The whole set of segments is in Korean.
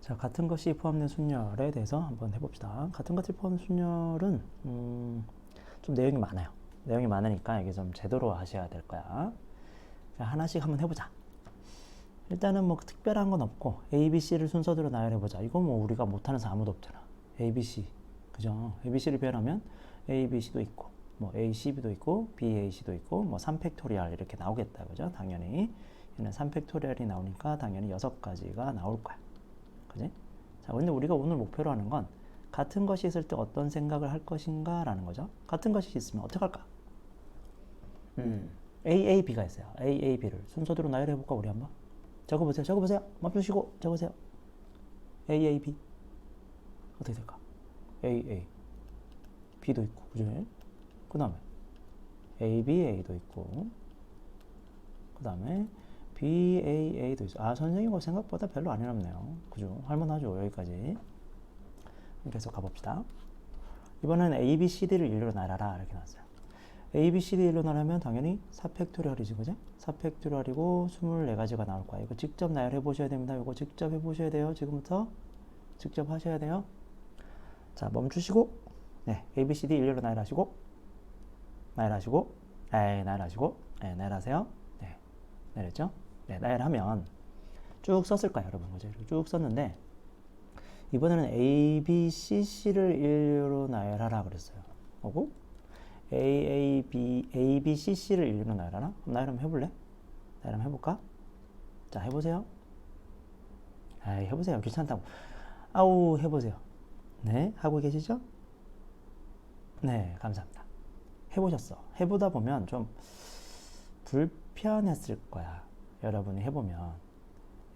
자, 같은 것이 포함된 순열에 대해서 한번 해봅시다. 같은 것이 포함된 순열은 좀 내용이 많아요. 내용이 많으니까 이게 좀 제대로 하셔야 될 거야. 자, 하나씩 한번 해보자. 일단은 뭐 특별한 건 없고 A, B, C를 순서대로 나열해보자. 이거 뭐 우리가 못하는 사람 아무도 없잖아. A, B, C. 그죠? A, B, C를 배열하면 A, B, C도 있고 뭐 A, C, B도 있고 B, A, C도 있고 뭐 3팩토리얼 이렇게 나오겠다. 그죠? 당연히 얘는 3팩토리얼이 나오니까 당연히 6가지가 나올 거야. 그지? 자, 근데 우리가 오늘 목표로 하는 건 같은 것이 있을 때 어떤 생각을 할 것인가 라는 거죠. 같은 것이 있으면 어떻게 할까? A, A, B가 있어요. A, A, B를 순서대로 나열해볼까 우리 한번? 적어보세요. 적어보세요. 멈추시고 적으세요. A, A, B 어떻게 될까? A, A B도 있고 그죠? 그 다음에 A, B, A도 있고 그 다음에 B, A, A도 있어. 아, 선생님 이거 생각보다 별로 안 해놨네요. 그죠? 할만하죠. 여기까지 계속 가봅시다. 이번에는 A, B, C, D를 일로 나열하라 이렇게 나왔어요. A, B, C, D 일로 나열하면 당연히 4팩토리얼이지, 그죠? 4팩토리얼이고 24가지가 나올 거야. 이거 직접 나열해 보셔야 됩니다. 이거 직접 해보셔야 돼요. 지금부터 직접 하셔야 돼요. 자, 멈추시고, 네, A, B, C, D 일로 나열하시고, 나열하시고, 나열하시고, 나열하세요. 네, 내렸죠? 네, 나열하면 쭉 썼을 거예요, 여러분. 그죠? 쭉 썼는데 이번에는 A, B, C, C를 일로 나열하라 그랬어요. 하고 A, B, C, C를 일로 나열하나? 그럼 나열 한번 해볼래? 나열 한번 해볼까? 자, 해보세요. 해보세요. 괜찮다고. 아우, 해보세요. 네, 하고 계시죠? 네, 감사합니다. 해보셨어. 해보다 보면 좀 불편했을 거야. 여러분이 해보면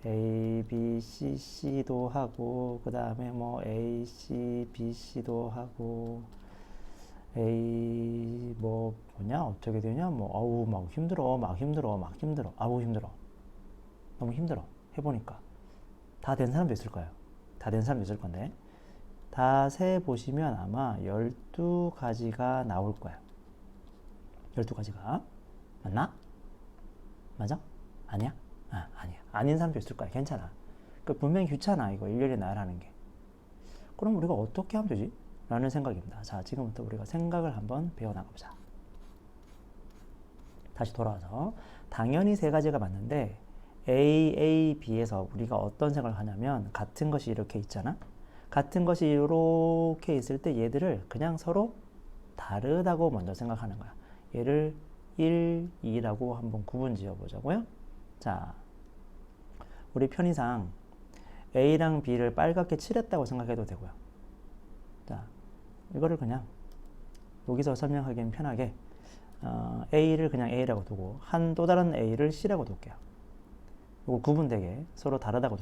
A, B, C, C도 하고 그 다음에 뭐 A, C, B, C도 하고 A 뭐 뭐냐 어떻게 되냐 뭐 아우 막 힘들어 아우 힘들어 너무 힘들어 해보니까 다 된 사람도 있을 거예요. 다 된 사람도 있을 건데 다 세 보시면 아마 12가지가 나올 거예요. 12가지가 맞나? 맞아? 아니야? 아니야. 아닌 사람도 있을 거야. 괜찮아. 분명히 귀찮아 이거 일일이 나열하는 게. 그럼 우리가 어떻게 하면 되지? 라는 생각입니다. 자, 지금부터 우리가 생각을 한번 배워나가보자. 다시 돌아와서 당연히 3가지가 맞는데 A, B에서 우리가 어떤 생각을 하냐면 같은 것이 이렇게 있잖아. 같은 것이 이렇게 있을 때 얘들을 그냥 서로 다르다고 먼저 생각하는 거야. 얘를 1, 2라고 한번 구분 지어보자고요. 자, 우리 편의상 A랑 B를 빨갛게 칠했다고 생각해도 되고요. 자, 이거를 그냥 여기서 설명하기엔 편하게 A를 그냥 A라고 두고 또 다른 A를 C라고 둘게요. 이거 구분되게 서로 다르다고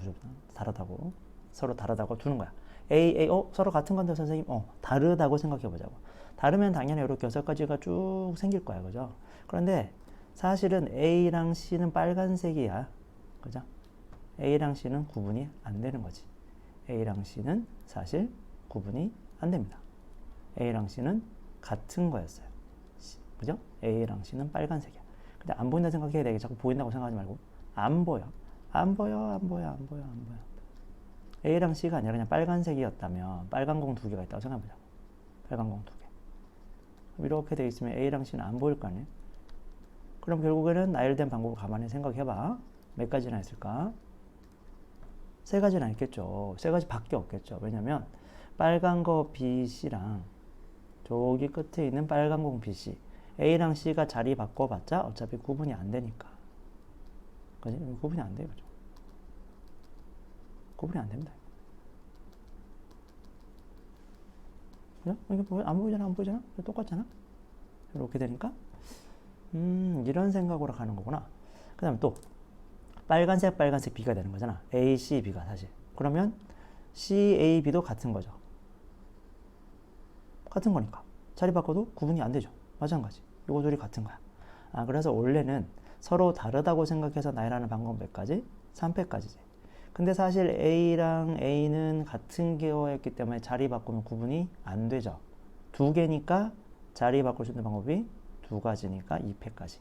서로 다르다고 두는 거야. A, 서로 같은 건데 선생님, 다르다고 생각해보자고. 다르면 당연히 이렇게 6가지가 쭉 생길 거야, 그죠? 그런데 사실은 A랑 C는 빨간색이야, 그죠? A랑 C는 구분이 안 되는 거지. A랑 C는 사실 구분이 안 됩니다. A랑 C는 같은 거였어요. 그죠? A랑 C는 빨간색이야. 근데 안 보인다 생각해야 돼. 자꾸 보인다고 생각하지 말고 안 보여. A랑 C가 아니라 그냥 빨간색이었다면 빨간 공 2개가 있다고 생각해보자. 빨간 공 2개. 이렇게 돼 있으면 A랑 C는 안 보일 거 아니에요? 그럼 결국에는 나열된 방법을 가만히 생각해봐. 몇 가지나 있을까? 3가지나 있겠죠. 3가지밖에 없겠죠. 왜냐면 빨간 거 B, C랑 저기 끝에 있는 빨간 공 B, C A랑 C가 자리 바꿔봤자 어차피 구분이 안 되니까. 그지? 구분이 안 돼요. 그죠? 구분이 안 됩니다. 그죠? 이게 안 보이잖아? 똑같잖아? 이렇게 되니까 이런 생각으로 가는 거구나. 그 다음에 또 빨간색 B가 되는 거잖아. A, C, B가 사실. 그러면 C, A, B도 같은 거죠. 같은 거니까 자리 바꿔도 구분이 안 되죠. 마찬가지. 이거 둘이 같은 거야. 그래서 원래는 서로 다르다고 생각해서 나열하는 방법 몇 가지? 3팩까지지. 근데 사실 A랑 A는 같은 계어였기 때문에 자리 바꾸면 구분이 안 되죠. 2개니까 자리 바꿀 수 있는 방법이 2가지니까 2팩까지.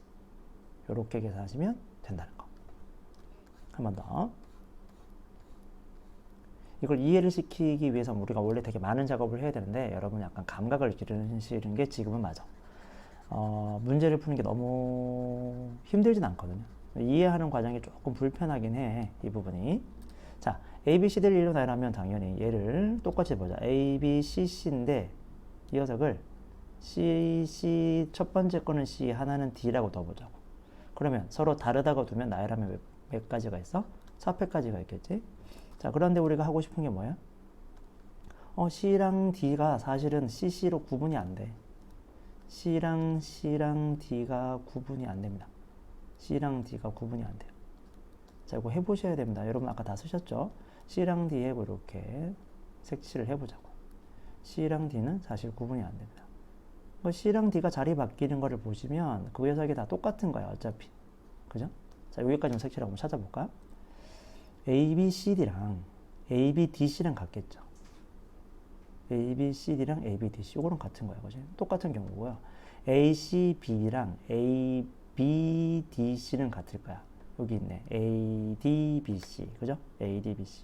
이렇게 계산하시면 된다는 거. 한 번 더. 이걸 이해를 시키기 위해서 우리가 원래 되게 많은 작업을 해야 되는데 여러분 약간 감각을 기르시는 게 지금은 맞아. 문제를 푸는 게 너무 힘들진 않거든요. 이해하는 과정이 조금 불편하긴 해, 이 부분이. 자, A, B, C를 일로 나열하면 당연히 얘를 똑같이 보자. A, B, C, C인데 이 녀석을 C, 첫 번째 거는 C, 하나는 D라고 넣어보자고. 그러면 서로 다르다고 두면 나열하면 몇 가지가 있어? 4패까지가 있겠지? 자, 그런데 우리가 하고 싶은 게 뭐야? C랑 D가 사실은 CC로 구분이 안 돼. C랑 D가 구분이 안 됩니다. C랑 D가 구분이 안 돼요. 자, 이거 해보셔야 됩니다. 여러분 아까 다 쓰셨죠? C랑 D에 이렇게 색칠을 해보자고. C랑 D는 사실 구분이 안 됩니다. C랑 D가 자리 바뀌는 거를 보시면 그 녀석이 다 똑같은 거야, 어차피. 그죠? 자, 여기까지 좀 색칠을 한번 찾아볼까? A, B, C, D랑 A, B, D, C랑 같겠죠? A, B, C, D랑 A, B, D, C. 이거랑 같은 거야, 그지? 똑같은 경우고요. A, C, B랑 A, B, D, C는 같을 거야. 여기 있네. A, D, B, C. 그죠? A, D, B, C.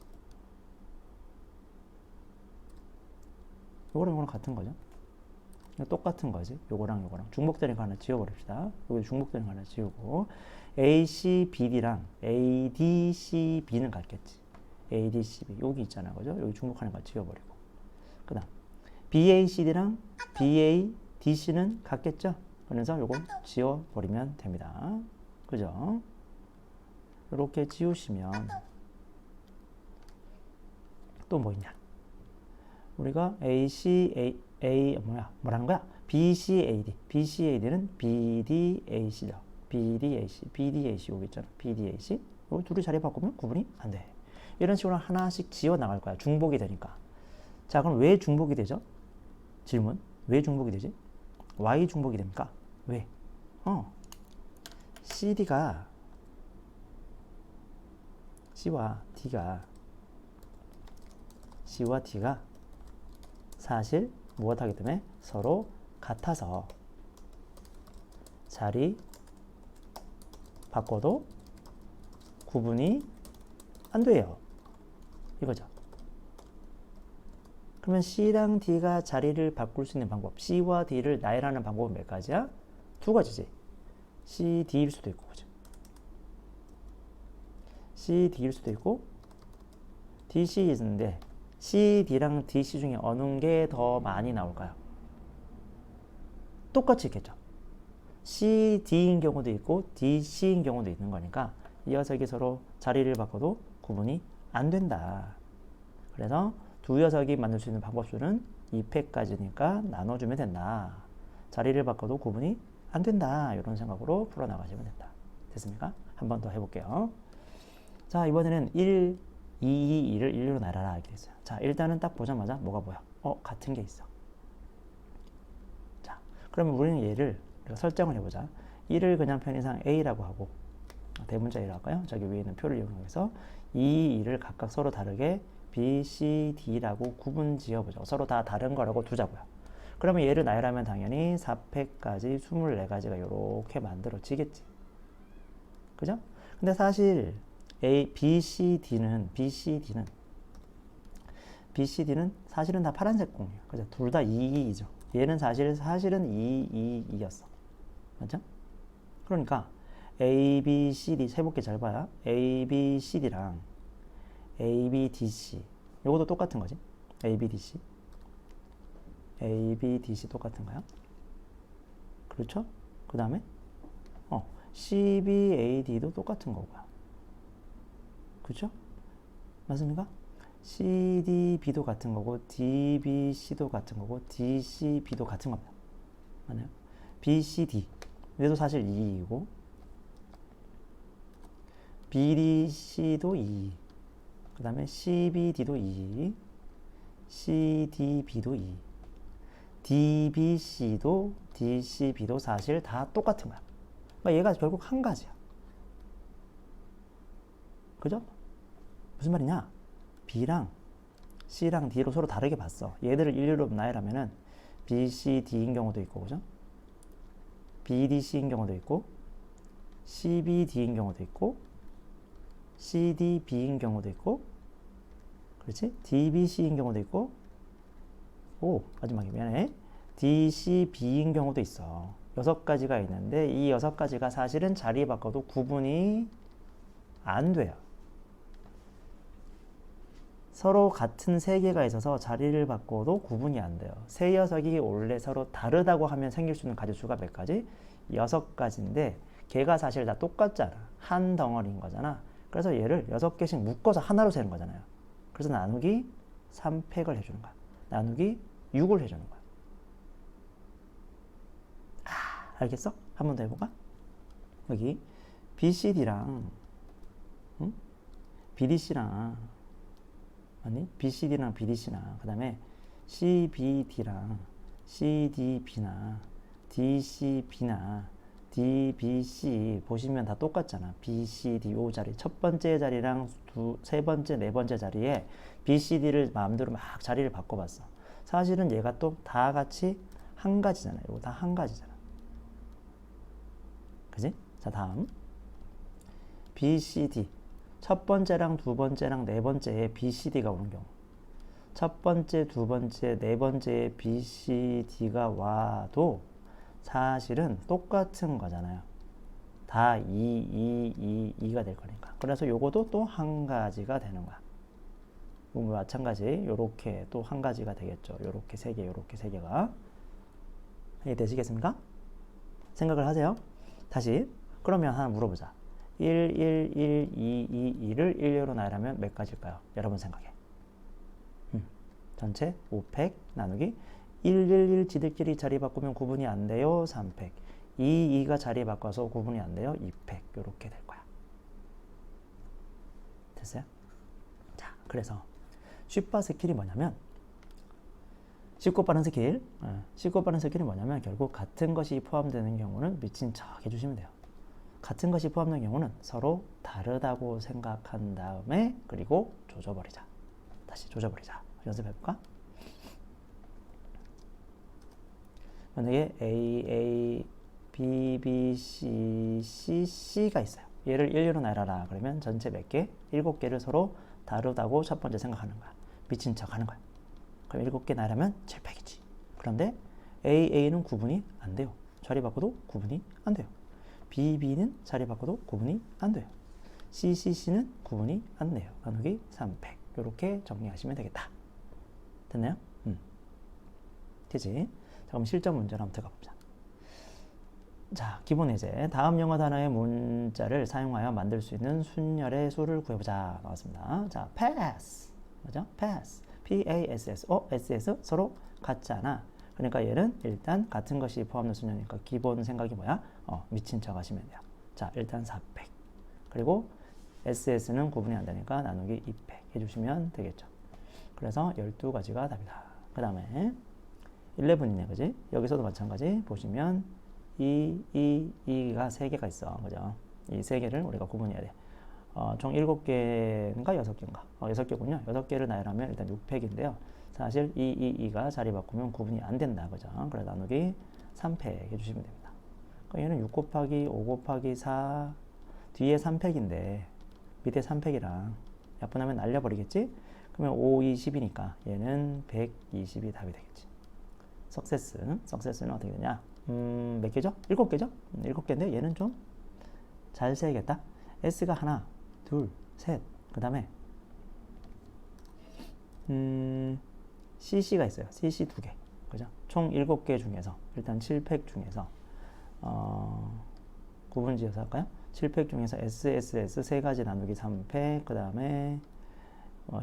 요거랑 같은 거죠? 똑같은 거지. 요거랑 중복되는 거 하나 지워버립시다. 여기 중복되는 거 하나 지우고 A, C, B, D랑 A, D, C, B는 같겠지. A, D, C, B. 여기 있잖아. 그죠? 여기 중복하는 거 지워버리고. 그 다음 B, A, C, D랑 B, A, D, C는 같겠죠? 그래서 요거 지워버리면 됩니다. 그죠? 이렇게 지우시면 또 뭐 있냐? 우리가 A, C, 뭐라는 거야? B, C, A, D. B, C, A, D는 B, D, A, C죠. B, D, A, C. B, D, A, C 여기 있잖아. B, D, A, C. 요 둘이 자리 바꾸면 구분이 안 돼. 이런 식으로 하나씩 지워 나갈 거야. 중복이 되니까. 자, 그럼 왜 중복이 되죠? 질문. 왜 중복이 되지? Y 중복이 됩니까? 왜? CD가 C와 D가 사실 무엇하기 때문에 서로 같아서 자리 바꿔도 구분이 안 돼요. 이거죠. 그러면 C랑 D가 자리를 바꿀 수 있는 방법, C와 D를 나열하는 방법은 몇 가지야? 두 가지지. C, D일 수도 있고, 그죠? C, D일 수도 있고, D, C 있는데 C, D랑 D, C 중에 어느 게 더 많이 나올까요? 똑같이 있겠죠. C, D인 경우도 있고 D, C인 경우도 있는 거니까 이 녀석이 서로 자리를 바꿔도 구분이 안 된다. 그래서 두 녀석이 만들 수 있는 방법수는 2패까지니까 나눠주면 된다. 자리를 바꿔도 구분이 안 된다. 이런 생각으로 풀어나가시면 된다. 됐습니까? 한 번 더 해볼게요. 자, 이번에는 1, 2, 2를 1로 나열하라 이렇게 됐어요. 자, 일단은 딱 보자마자 뭐가 보여? 같은 게 있어. 자, 그러면 우리는 얘를 우리가 설정을 해보자. 1을 그냥 편의상 A라고 하고 대문자 A라고 할까요? 저기 위에 있는 표를 이용해서 2, 2를 각각 서로 다르게 B, C, D라고 구분 지어보죠. 서로 다 다른 거라고 두자고요. 그러면 얘를 나열하면 당연히 4패까지 24가지가 이렇게 만들어지겠지. 그죠? 근데 사실 B, C, D는 사실은 다 파란색 공이에요. 그죠? 둘 다 2죠. 얘는 사실은 2, 2, 2였어. 맞죠? 그러니까 A, B, C, D 세볼게 잘 봐야. A, B, C, D랑 A, B, D, C 요것도 똑같은 거지. A, B, D, C A, B, D, C 똑같은 거야. 그렇죠? 그 다음에 C, B, A, D도 똑같은 거고요. 그렇죠? 맞습니까? C, D, B도 같은 거고 D, B, C도 같은 거고 D, C, B도 같은 겁니다. 맞나요? B, C, D 얘도 사실 2이고 B, D, C도 2 그 다음에 C, B, D도 2 C, D, B도 2 D, B, C도 D, C, B도 사실 다 똑같은 거야. 그러니까 얘가 결국 한 가지야. 그죠? 무슨 말이냐? B랑 C랑 D로 서로 다르게 봤어. 얘들을 일일로 나열하면은 B, C, D인 경우도 있고, 그죠? B, D, C인 경우도 있고, C, B, D인 경우도 있고, C, D, B인 경우도 있고, 그렇지? DBC인 경우도 있고, 오, 마지막에 미안해. DCB인 경우도 있어. 6가지가 있는데 이 6가지가 사실은 자리 바꿔도 구분이 안 돼요. 서로 같은 세 개가 있어서 자리를 바꿔도 구분이 안 돼요. 세 녀석이 원래 서로 다르다고 하면 생길 수 있는 가지수가 몇 가지? 6가지인데 걔가 사실 다 똑같잖아. 한 덩어리인 거잖아. 그래서 얘를 6개씩 묶어서 하나로 세는 거잖아요. 그래서 나누기 3팩을 해주는 거야. 나누기 6을 해주는 거야. 알겠어? 한 번 더 해볼까? 여기 BCD랑 BDC랑 아니 BCD랑 BDC나 그 다음에 CBD랑 CDB나 DCB나 DBC 보시면 다 똑같잖아. BCD 요 자리 첫 번째 자리랑 세 번째, 네 번째 자리에 BCD를 마음대로 막 자리를 바꿔봤어. 사실은 얘가 또 다 같이 한 가지잖아요. 이거 다 한 가지잖아. 그지? 자, 다음 BCD 첫 번째랑 두 번째랑 네 번째에 BCD가 오는 경우 첫 번째, 두 번째, 네 번째에 BCD가 와도 사실은 똑같은 거잖아요. 다 2가 될 거니까. 그래서 요거도 또 한 가지가 되는 거야. 마찬가지 요렇게 또 한 가지가 되겠죠. 요렇게 세 개, 요렇게 세 개가. 이해되시겠습니까? 생각을 하세요. 다시 그러면 하나 물어보자. 1, 1, 1, 2, 2, 2를 1로 나열하면 몇 가지일까요? 여러분 생각해. 전체 5팩 나누기 1, 1, 1 지들끼리 자리 바꾸면 구분이 안 돼요. 3팩 2, 2가 자리 바꿔서 구분이 안 돼요. 2팩 이렇게 될 거야. 됐어요? 자, 그래서 쉽바 스킬이 뭐냐면 쉽고 빠른 스킬 쉽고 빠른 스킬이 뭐냐면 결국 같은 것이 포함되는 경우는 미친 척 해주시면 돼요. 같은 것이 포함되는 경우는 서로 다르다고 생각한 다음에 그리고 조져버리자. 다시 조져버리자. 연습해볼까? 만약에 A, B, B, C, C, C가 있어요. 얘를 1로 나열하라. 그러면 전체 몇 개? 7개를 서로 다르다고 첫 번째 생각하는 거야. 미친 척 하는 거야. 그럼 7개 나열하면 7팩이지. 그런데 A는 구분이 안 돼요. 자리 바꿔도 구분이 안 돼요. B는 자리 바꿔도 구분이 안 돼요. C는 구분이 안 돼요. 나누기 3팩. 이렇게 정리하시면 되겠다. 됐나요? 되지? 자, 그럼 실전 문제로 한번 들어가 보자. 자, 기본 예제. 다음 영어 단어의 문자를 사용하여 만들 수 있는 순열의 수를 구해보자. 나왔습니다. 자, pass. 맞아? pass. P-A-S-S. S-S 서로 같잖아. 그러니까 얘는 일단 같은 것이 포함된 순열이니까 기본 생각이 뭐야? 미친 척 하시면 돼요. 자, 일단 4팩. 그리고 SS는 구분이 안 되니까 나누기 2팩 해주시면 되겠죠. 그래서 12가지가 답이다. 그 다음에 11이네, 그지? 여기서도 마찬가지 보시면 2가 3개가 있어. 그죠? 이 3개를 우리가 구분해야 돼. 총 7개인가 6개인가? 6개군요. 6개를 나열하면 일단 6팩인데요. 사실 2가 자리 바꾸면 구분이 안 된다. 그죠? 그래서 나누기 3팩 해주시면 됩니다. 그러니까 얘는 6 곱하기 5 곱하기 4 뒤에 3팩인데 밑에 3팩이랑 약분하면 날려버리겠지? 그러면 5, 20이니까 얘는 120이 답이 되겠지. 석세스는 어떻게 되냐? 몇 개죠? 7개죠? 7개인데 얘는 좀 잘 세야겠다. S가 하나, 둘, 셋. 그 다음에 CC가 있어요. CC 2개. 그죠? 총 7개 중에서 일단 7팩 중에서 구분 지어서 할까요? 7팩 중에서 SSS 3가지 나누기 3팩, 그 다음에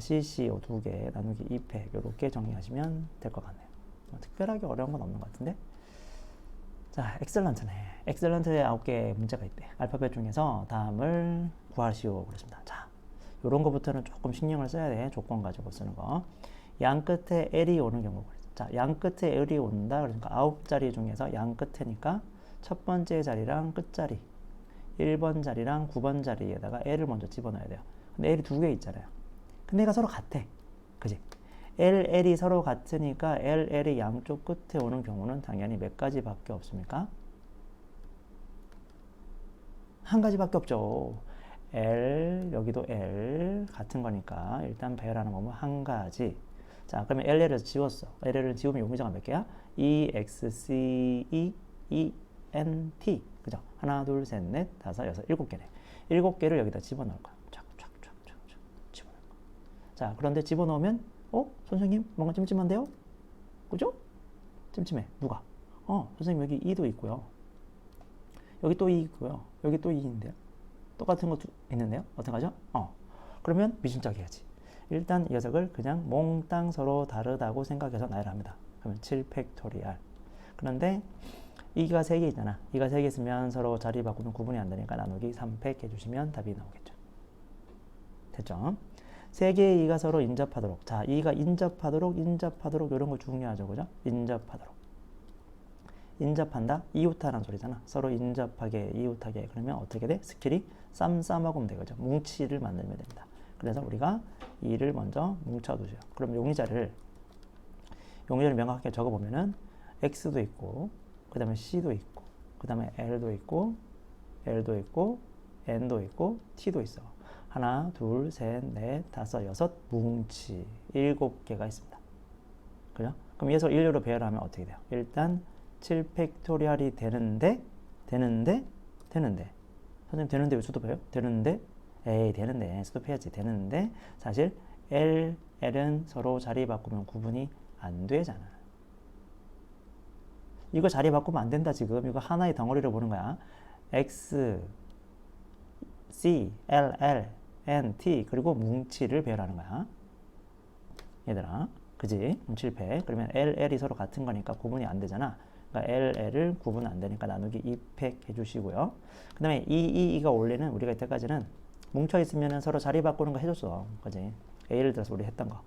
CC 2개 나누기 2팩 이렇게 정리하시면 될 것 같네요. 특별하게 어려운 건 없는 것 같은데. 자, 엑셀런트네. 엑셀런트에 9개 문제가 있대. 알파벳 중에서 다음을 구하시오 그랬습니다. 자, 요런 거부터는 조금 신경을 써야 돼. 조건 가지고 쓰는 거. 양 끝에 L이 오는 경우. 자, 양 끝에 L이 온다. 그러니까 9자리 중에서 양 끝에니까 첫 번째 자리랑 끝자리 1번 자리랑 9번 자리에다가 L을 먼저 집어넣어야 돼요. 근데 L이 2개 있잖아요. 근데 얘가 서로 같아. 그지? L이 서로 같으니까 L이 양쪽 끝에 오는 경우는 당연히 몇 가지밖에 없습니까? 한 가지밖에 없죠. L, 여기도 L 같은 거니까 일단 배열하는 거면 한 가지. 자, 그러면 LL을 지웠어. LL을 지우면 용의자가 몇 개야? E, X, C, E, N, T. 그죠? 하나, 둘, 셋, 넷, 다섯, 여섯, 일곱 개네. 일곱 개를 여기다 집어넣을 거야. 쫙쫙쫙쫙 집어넣을 거야. 자, 그런데 집어넣으면 선생님 뭔가 찜찜한데요? 그죠? 찜찜해. 누가? 선생님 여기 E도 있고요. 여기 또 E 있고요. 여기 또 E인데요. 똑같은 거 있는데요. 어떡하죠? 그러면 미준짝 해야지. 일단 이 녀석을 그냥 몽땅 서로 다르다고 생각해서 나열을 합니다. 그러면 7팩토리얼. 그런데 E가 3개 있잖아. E가 3개 있으면 서로 자리 바꾸면 구분이 안 되니까 나누기 3팩 해주시면 답이 나오겠죠. 됐죠? 3개의 E가 서로 인접하도록. 자, E가 인접하도록 이런 거 중요하죠. 그죠? 인접하도록. 인접한다? 이웃하라는 소리잖아. 서로 인접하게, 이웃하게. 그러면 어떻게 돼? 스킬이 쌈싸먹으면 되겠죠. 뭉치를 만들면 됩니다. 그래서 우리가 E를 먼저 뭉쳐두죠. 그럼 용의자를 명확하게 적어보면은 X도 있고, 그 다음에 C도 있고, 그 다음에 L도 있고, N도 있고, T도 있어. 하나, 둘, 셋, 넷, 다섯, 여섯, 뭉치. 7개가 있습니다. 그죠? 그럼 여기서 일렬로 배열하면 어떻게 돼요? 일단 7팩토리얼이 되는데 선생님 되는데 왜 수도해요? 되는데 수도해야지. 되는데 사실 L, L은 서로 자리 바꾸면 구분이 안 되잖아. 이거 자리 바꾸면 안 된다. 지금 이거 하나의 덩어리로 보는 거야. X, C, L, N, T 그리고 뭉치를 배열하는 거야. 얘들아, 그지? 7팩. 그러면 L, L이 서로 같은 거니까 구분이 안 되잖아. 그러니까 LL을 구분 안 되니까 나누기 2팩 해주시고요. 그 다음에 E가 원래는 우리가 이때까지는 뭉쳐있으면 서로 자리 바꾸는 거 해줬어. 그지? A를 들어서 우리 했던 거.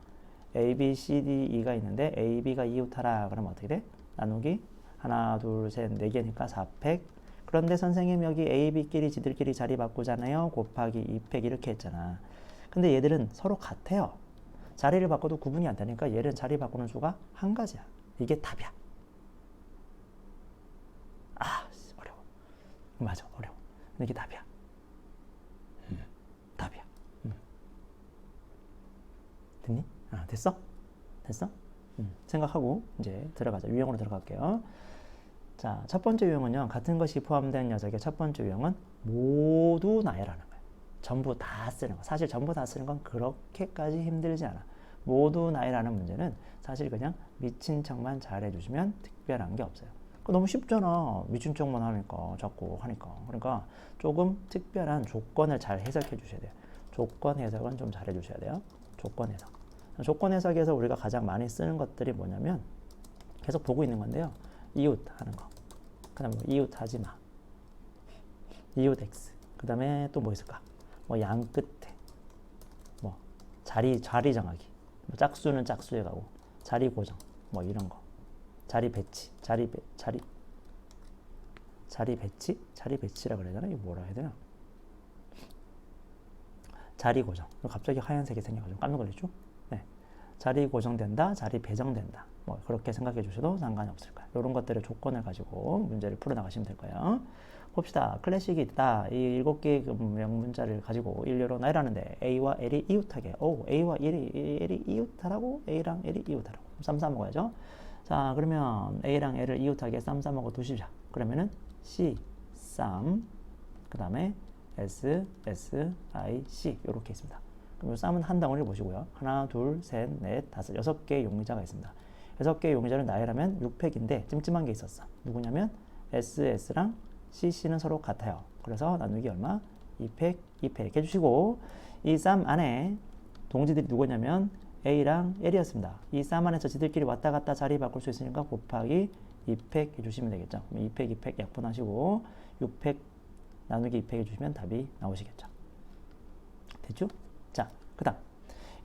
A, B, C, D, E가 있는데 A, B가 이웃하라. 그러면 어떻게 돼? 나누기 하나, 둘, 셋, 4개니까 4팩. 그런데 선생님 여기 A, B끼리 지들끼리 자리 바꾸잖아요. 곱하기 2팩 이렇게 했잖아. 근데 얘들은 서로 같아요. 자리를 바꿔도 구분이 안 되니까 얘는 자리 바꾸는 수가 한 가지야. 이게 답이야. 어려워. 맞아, 어려워. 근데 이게 답이야. 답이야. 됐니? 됐어? 생각하고 이제 들어가자. 유형으로 들어갈게요. 자, 첫 번째 유형은요. 같은 것이 포함된 녀석의 첫 번째 유형은 모두 나열하는 거예요. 전부 다 쓰는 거. 사실 전부 다 쓰는 건 그렇게까지 힘들지 않아. 모두 나열하는 문제는 사실 그냥 미친 척만 잘해주시면 특별한 게 없어요. 너무 쉽잖아. 미친 척만 하니까 자꾸 하니까. 그러니까 조금 특별한 조건을 잘 해석해 주셔야 돼요. 조건 해석은 좀 잘 해주셔야 돼요. 조건 해석. 조건 해석에서 우리가 가장 많이 쓰는 것들이 뭐냐면 계속 보고 있는 건데요. 이웃 하는 거. 그 다음에 이웃 하지 마. 이웃 X. 그 다음에 또 뭐 있을까? 양 끝에. 자리 정하기. 짝수는 짝수에 가고. 자리 고정. 이런 거. 자리 배치. 자리 배치라 그래야 되나? 이거 뭐라 해야 되나? 자리 고정. 갑자기 하얀색이 생겨가지고 깜짝 놀랐죠? 네. 자리 고정된다, 자리 배정된다. 그렇게 생각해 주셔도 상관이 없을 거예요. 이런 것들의 조건을 가지고 문제를 풀어나가시면 될 거예요. 봅시다. 클래식이 있다. 이 7개의 명문자를 가지고 일렬로 나열하는데 A와 L이 이웃하게. A와 L이 이웃하라고? A랑 L이 이웃하라고. 쌈 싸먹어야죠. 자, 그러면 A랑 L을 이웃하게 쌈 싸먹어 두시자. 그러면은 C, 쌈, 그 다음에 S, I, C 이렇게 있습니다. 그럼 이 쌈은 한 덩어리를 보시고요. 하나, 둘, 셋, 넷, 다섯, 6개의 용의자가 있습니다. 6개의 용의자를 나열하면 6팩인데 찜찜한 게 있었어. 누구냐면 SS랑 CC는 서로 같아요. 그래서 나누기 얼마? 2팩 해주시고 이 쌈 안에 동지들이 누구냐면 A랑 L이었습니다. 이 쌈 안에서 지들끼리 왔다 갔다 자리 바꿀 수 있으니까 곱하기 2팩 해주시면 되겠죠. 2팩 약분하시고 6팩 나누기 2팩 해주시면 답이 나오시겠죠. 됐죠? 자, 그 다음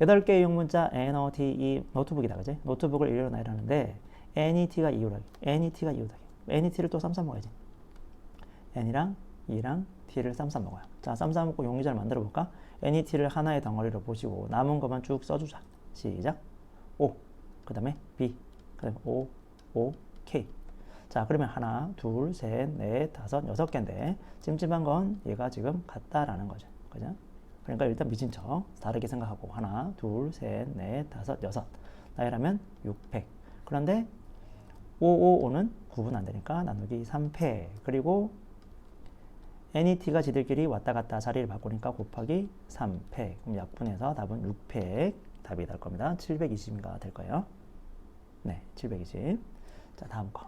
8개의 용문자 NOTE 노트북이다. 그지? 노트북을 일렬로 나열하는데 NET가 이웃하기. NET를 또 쌈 싸먹어야지. N이랑 E랑 T를 쌈 싸먹어요. 자, 쌈 싸먹고 용의자를 만들어 볼까? NET를 하나의 덩어리로 보시고 남은 것만 쭉 써주자. 시작. O, 그 다음에 B, 그 다음에 O, K. 자, 그러면 하나, 둘, 셋, 넷, 다섯, 6개인데 찜찜한 건 얘가 지금 같다라는 거죠. 그죠? 그러니까 일단 미친 척 다르게 생각하고 하나, 둘, 셋, 넷, 다섯, 여섯 나열하면 600. 그런데 555는 구분 안 되니까 나누기 3패. 그리고 NET가 지들끼리 왔다 갔다 자리를 바꾸니까 곱하기 3패. 그럼 약분해서 답은 6패 답이 될 겁니다. 720가 될 거예요. 네, 720. 자, 다음 거.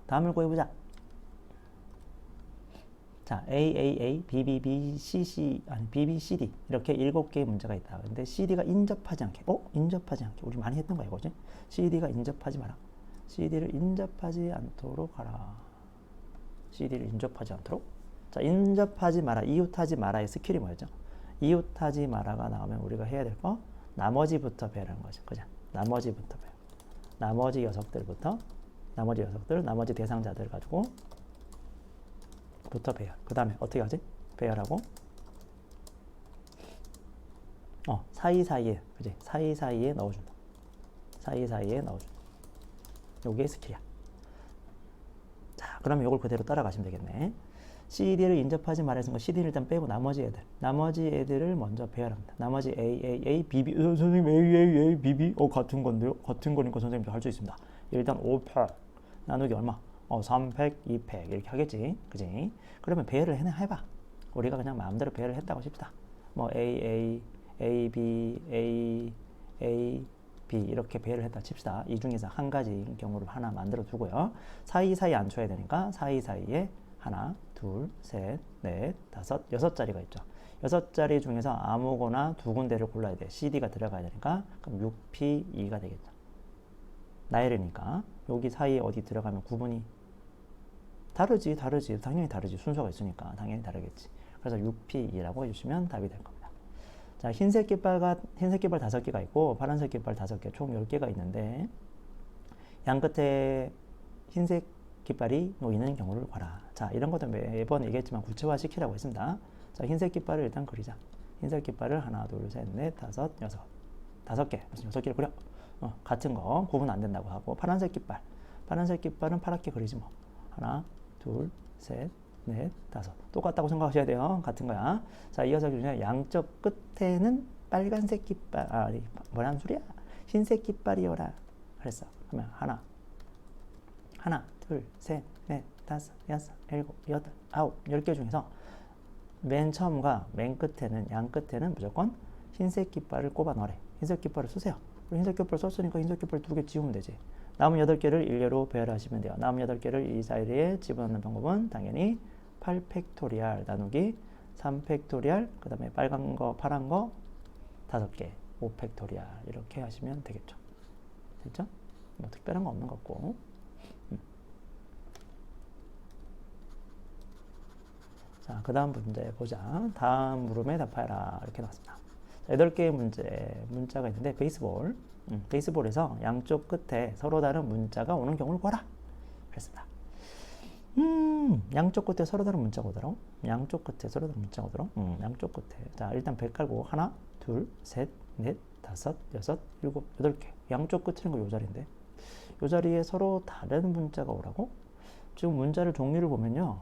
다음을 구해보자. 자, AAA, BBB, CC, 아니 BBCD 이렇게 7개의 문제가 있다. 근데 CD가 인접하지 않게, 인접하지 않게. 우리 많이 했던 거 이거지? CD가 인접하지 마라. CD를 인접하지 않도록 하라. CD를 인접하지 않도록. 자, 인접하지 마라, 이웃하지 마라의 스킬이 뭐였죠? 이웃하지 마라가 나오면 우리가 해야 될 거 나머지부터 배라는 거죠. 그죠? 나머지부터 배. 나머지 녀석들부터, 나머지 대상자들 가지고 부터 배열. 그 다음에 어떻게 하지? 배열하고 사이사이에, 그지? 사이사이에 넣어준다. 사이사이에 넣어준다. 요게 스킬이야. 자, 그러면 요걸 그대로 따라가시면 되겠네. CD를 인접하지 말아서 CD를 일단 빼고 나머지 애들을 먼저 배열합니다. 나머지 A, BB, 선생님 A, BB, 같은 건데요? 같은 거니까 선생님도 할 수 있습니다. 일단 5패 나누기 얼마? 300, 200 이렇게 하겠지, 그지? 그러면 배열을 해봐. 우리가 그냥 마음대로 배열을 했다고 칩시다. 뭐 A, B, A, B 이렇게 배열을 했다 칩시다. 이 중에서 한 가지 경우를 하나 만들어 두고요. 사이사이 안 쳐야 되니까 사이사이에 하나, 둘, 셋, 넷, 다섯, 6자리가 있죠. 6자리 중에서 아무거나 두 군데를 골라야 돼. CD가 들어가야 되니까 그럼 6P2가 되겠죠. 나열이니까 여기 사이에 어디 들어가면 구분이 다르지. 당연히 다르지. 순서가 있으니까 당연히 다르겠지. 그래서 6P2라고 해주시면 답이 될 겁니다. 자, 흰색 깃발 5개가 있고 파란색 깃발 5개, 총 10개가 있는데 양 끝에 흰색 깃발이 놓이는 경우를 봐라. 자, 이런 것도 매번 얘기했지만 구체화 시키라고 했습니다. 자, 흰색 깃발을 일단 그리자. 흰색 깃발을 하나, 둘, 셋, 넷, 다섯, 여섯. 5개. 무슨 6개를 그려? 같은 거 구분 안 된다고 하고 파란색 깃발은 파랗게 그리지 뭐. 하나, 둘, 셋, 넷, 다섯. 똑같다고 생각하셔야 돼요. 같은 거야. 자, 이어서 중에 양쪽 끝에는 빨간색 깃발, 뭐란 소리야? 흰색 깃발이어라. 그랬어. 그러면 하나, 둘, 셋, 넷, 다섯, 여섯, 일곱, 여덟, 아홉, 10개 중에서 맨 처음과 맨 끝에는, 양 끝에는 무조건 흰색 깃발을 꼽아 넣으래. 흰색 깃발을 쓰세요. 흰색 깃발 썼으니까 흰색 깃발 2개 지우면 되지. 남은 8개를 일례로 배열하시면 돼요. 남은 8개를 이 사이에 집어넣는 방법은 당연히 8팩토리얼 나누기 3팩토리얼, 그 다음에 빨간 거, 파란 거 5개, 5팩토리얼 이렇게 하시면 되겠죠. 됐죠? 뭐 특별한 거 없는 것 같고. 자, 그 다음 문제 보자. 다음 물음에 답하여라. 이렇게 나왔습니다. 8개의 문자가 있는데 베이스볼에서 양쪽 끝에 서로 다른 문자가 오는 경우를 봐라. 그랬습니다. 양쪽 끝에 서로 다른 문자가 오더라. 양쪽 끝에 서로 다른 문자가 오더라. 양쪽 끝에. 자, 일단 100 깔고 하나, 둘, 셋, 넷, 다섯, 여섯, 일곱, 8개. 양쪽 끝이는 거 요 자리인데. 요 자리에 서로 다른 문자가 오라고? 지금 문자를 종류를 보면요.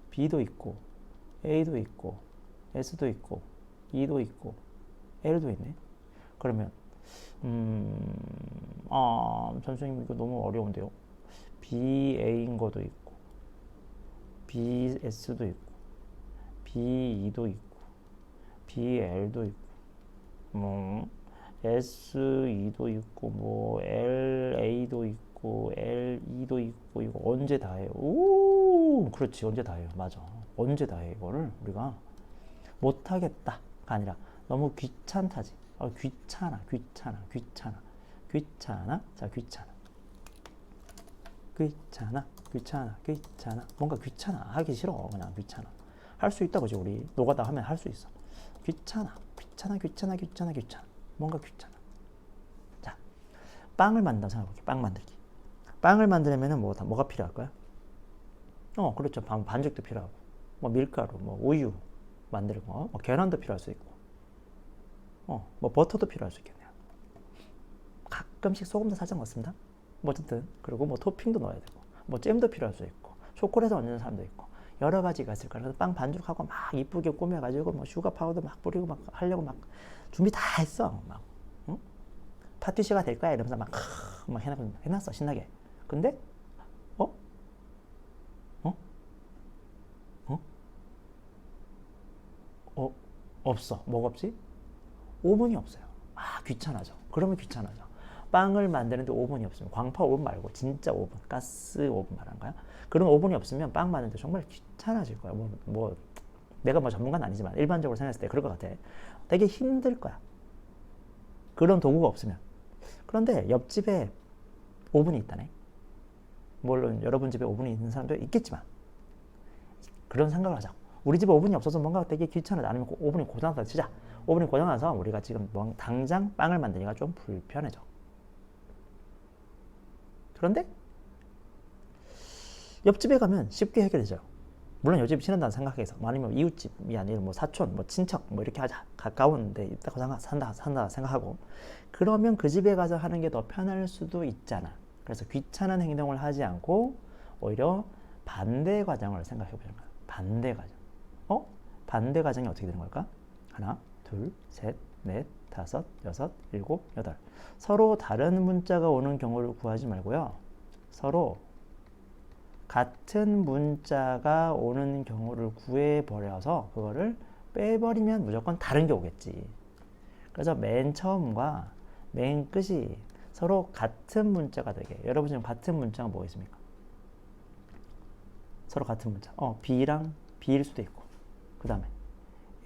B도 있고, A도 있고, S도 있고, E도 있고, L도 있네. 그러면 선생님 이거 너무 어려운데요. BA인 거도 있고, BS도 있고, BE도 있고, BL도 있고, 뭐 SE도 있고, 뭐 LA도 있고, LE도 있고. 이거 언제 다 해요? 오, 그렇지, 언제 다 해요. 맞아, 언제 다 해. 이거를 우리가 못하겠다가 아니라 너무 귀찮다지. 귀찮아. 자, 귀찮아. 뭔가 귀찮아. 하기 싫어. 그냥 귀찮아. 할 수 있다, 그지? 우리 노가다 하면 할 수 있어. 귀찮아. 뭔가 귀찮아. 자, 빵을 만든다 생각해볼게. 빵 만들기. 빵을 만들려면 뭐가 필요할까요? 그렇죠. 반죽도 필요하고, 뭐 밀가루, 뭐 우유 만들고, 뭐 계란도 필요할 수 있고, 뭐 버터도 필요할 수 있겠네요. 가끔씩 소금도 살짝 넣습니다. 뭐 어쨌든 그리고 뭐 토핑도 넣어야 되고, 뭐 잼도 필요할 수 있고, 초콜릿을 얹는 사람도 있고, 여러 가지가 있을 거야. 그래서 빵 반죽하고 막 이쁘게 꾸며가지고 뭐 슈가 파우더 막 뿌리고 막 하려고 막 준비 다 했어. 막 응? 파티시가 될 거야 이러면서 막 해놨어 신나게. 근데 어? 어? 어? 없어. 뭐가 없지? 오븐이 없어요. 귀찮아져. 그러면 귀찮아져. 빵을 만드는데 오븐이 없으면 광파 오븐 말고 진짜 오븐, 가스 오븐 말한 거야. 그런 오븐이 없으면 빵 만드는데 정말 귀찮아질 거야. 내가 뭐 전문가는 아니지만 일반적으로 생각했을 때 그럴 것 같아. 되게 힘들 거야. 그런 도구가 없으면. 그런데 옆집에 오븐이 있다네. 물론 여러분 집에 오븐이 있는 사람도 있겠지만 그런 생각을 하자. 우리 집에 오븐이 없어서 뭔가 되게 귀찮아. 아니면 오븐이 고장나서 치자. 오븐이 고장나서 우리가 지금 당장 빵을 만드기가 좀 불편해져. 그런데 옆집에 가면 쉽게 해결되죠. 물론 옆집이 친하다는 생각해서 아니면 이웃집이 아니라 뭐 사촌, 뭐 친척 뭐 이렇게 하자. 가까운 데 있다고 산다 생각하고 그러면 그 집에 가서 하는 게 더 편할 수도 있잖아. 그래서 귀찮은 행동을 하지 않고 오히려 반대 과정을 생각해 보는 거야. 반대 과정. 반대 과정이 어떻게 되는 걸까? 하나, 둘, 셋, 넷, 다섯, 여섯, 일곱, 여덟. 서로 다른 문자가 오는 경우를 구하지 말고요. 서로 같은 문자가 오는 경우를 구해버려서 그거를 빼버리면 무조건 다른 게 오겠지. 그래서 맨 처음과 맨 끝이 서로 같은 문자가 되게. 여러분 지금 같은 문자가 뭐 있습니까? 서로 같은 문자. B랑 B일 수도 있고 그 다음에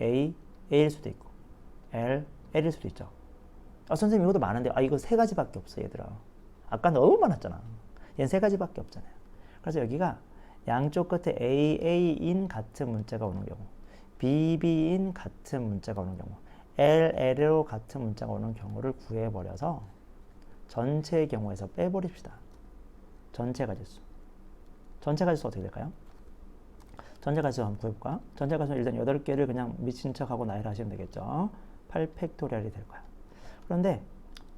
A일 수도 있고 L일 수도 있죠. 선생님 이것도 많은데 이거 세 가지밖에 없어 얘들아. 아까 너무 많았잖아. 얘는 세 가지밖에 없잖아요. 그래서 여기가 양쪽 끝에 AA인 같은 문자가 오는 경우, BB인 같은 문자가 오는 경우, LL로 같은 문자가 오는 경우를 구해버려서 전체의 경우에서 빼버립시다. 전체 가지수. 전체 가지수 어떻게 될까요? 전체 가지수 한번 구해볼까? 전체 가지수 일단 8개를 그냥 미친 척하고 나열을 하시면 되겠죠. 8팩토리얼이 될 거야. 그런데